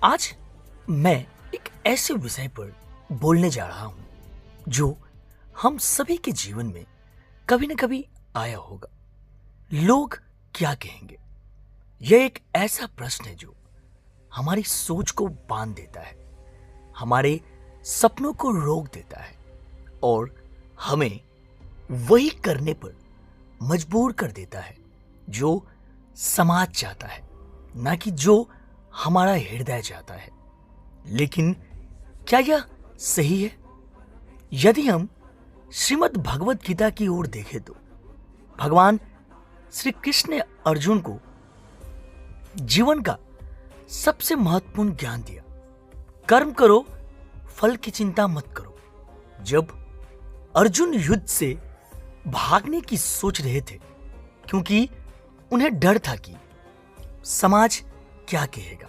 आज मैं एक ऐसे विषय पर बोलने जा रहा हूं जो हम सभी के जीवन में कभी न कभी आया होगा। लोग क्या कहेंगे? यह एक ऐसा प्रश्न है जो हमारी सोच को बांध देता है, हमारे सपनों को रोक देता है और हमें वही करने पर मजबूर कर देता है जो समाज चाहता है, ना कि जो हमारा हृदय चाहता है। लेकिन क्या यह सही है? यदि हम श्रीमद् भगवत गीता की ओर देखें तो भगवान श्री कृष्ण ने अर्जुन को जीवन का सबसे महत्वपूर्ण ज्ञान दिया। कर्म करो, फल की चिंता मत करो। जब अर्जुन युद्ध से भागने की सोच रहे थे, क्योंकि उन्हें डर था कि समाज क्या कहेगा,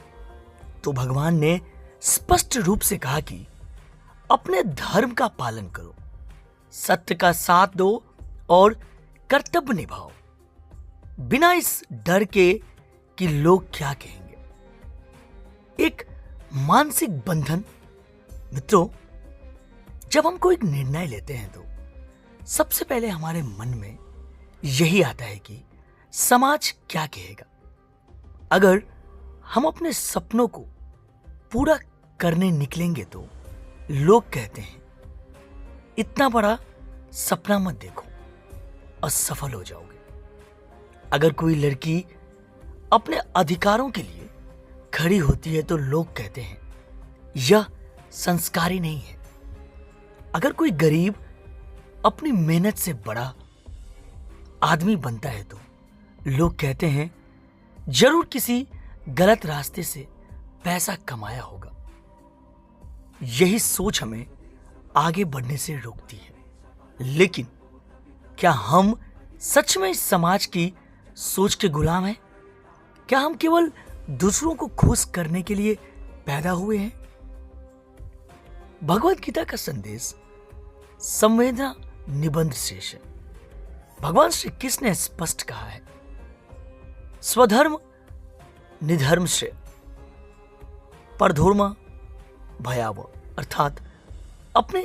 तो भगवान ने स्पष्ट रूप से कहा कि अपने धर्म का पालन करो, सत्य का साथ दो और कर्तव्य निभाओ, बिना इस डर के कि लोग क्या कहेंगे। एक मानसिक बंधन। मित्रों, जब हम कोई निर्णय लेते हैं तो सबसे पहले हमारे मन में यही आता है कि समाज क्या कहेगा। अगर हम अपने सपनों को पूरा करने निकलेंगे तो लोग कहते हैं, इतना बड़ा सपना मत देखो, असफल हो जाओगे। अगर कोई लड़की अपने अधिकारों के लिए खड़ी होती है तो लोग कहते हैं, यह संस्कारी नहीं है। अगर कोई गरीब अपनी मेहनत से बड़ा आदमी बनता है तो लोग कहते हैं, जरूर किसी गलत रास्ते से पैसा कमाया होगा। यही सोच हमें आगे बढ़ने से रोकती है। लेकिन क्या हम सच में इस समाज की सोच के गुलाम हैं? क्या हम केवल दूसरों को खुश करने के लिए पैदा हुए हैं? भगवत गीता का संदेश संवेदना निबंध शेष है। भगवान श्री कृष्ण ने स्पष्ट कहा है, स्वधर्म निधर्म श्रेय, परधर्म भयावह। अर्थात अपने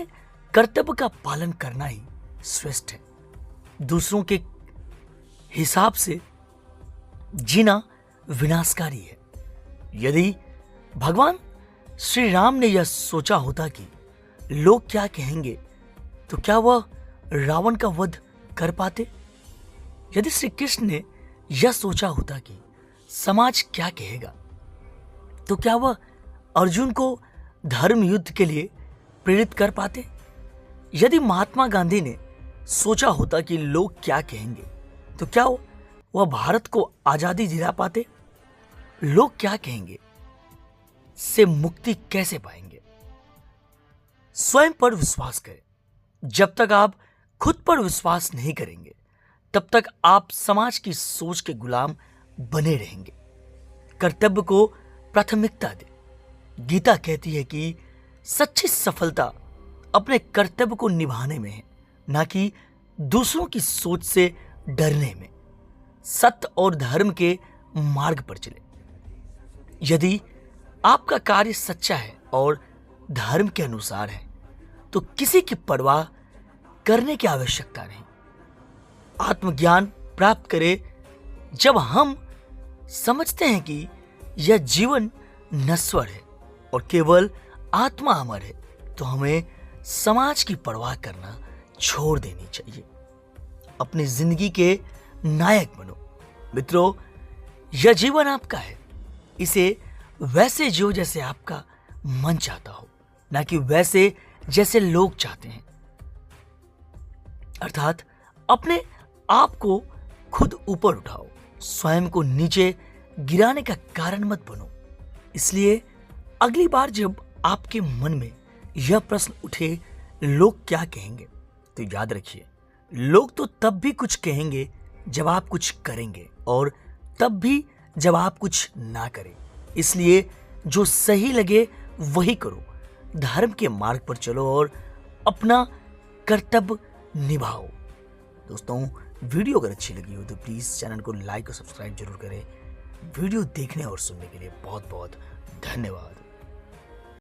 कर्तव्य का पालन करना ही श्रेष्ठ है। दूसरों के हिसाब से जीना विनाशकारी है। यदि भगवान श्री राम ने यह सोचा होता कि लोग क्या कहेंगे, तो क्या वह रावण का वध कर पाते? यदि श्री कृष्ण ने यह सोचा होता कि समाज क्या कहेगा, तो क्या वह अर्जुन को धर्म युद्ध के लिए प्रेरित कर पाते? यदि महात्मा गांधी ने सोचा होता कि लोग क्या कहेंगे, तो क्या वह भारत को आजादी दिला पाते? लोग क्या कहेंगे से मुक्ति कैसे पाएंगे? स्वयं पर विश्वास करें। जब तक आप खुद पर विश्वास नहीं करेंगे, तब तक आप समाज की सोच के गुलाम बने रहेंगे। कर्तव्य को प्राथमिकता दें। गीता कहती है कि सच्ची सफलता अपने कर्तव्य को निभाने में है, ना कि दूसरों की सोच से डरने में। सत्य और धर्म के मार्ग पर चले। यदि आपका कार्य सच्चा है और धर्म के अनुसार है, तो किसी की परवाह करने की आवश्यकता नहीं। आत्मज्ञान प्राप्त करें। जब हम समझते हैं कि यह जीवन नश्वर है और केवल आत्मा अमर है, तो हमें समाज की परवाह करना छोड़ देनी चाहिए। अपनी जिंदगी के नायक बनो। मित्रों, यह जीवन आपका है। इसे वैसे जियो जैसे आपका मन चाहता हो, ना कि वैसे जैसे लोग चाहते हैं। अर्थात अपने आप को खुद ऊपर उठाओ, स्वयं को नीचे गिराने का कारण मत बनो। इसलिए अगली बार जब आपके मन में यह प्रश्न उठे, लोग क्या कहेंगे, तो याद रखिए, लोग तो तब भी कुछ कहेंगे जब आप कुछ करेंगे, और तब भी जब आप कुछ ना करें। इसलिए जो सही लगे वही करो, धर्म के मार्ग पर चलो और अपना कर्तव्य निभाओ। दोस्तों, वीडियो अगर अच्छी लगी हो तो प्लीज़ चैनल को लाइक और सब्सक्राइब जरूर करें। वीडियो देखने और सुनने के लिए बहुत बहुत धन्यवाद।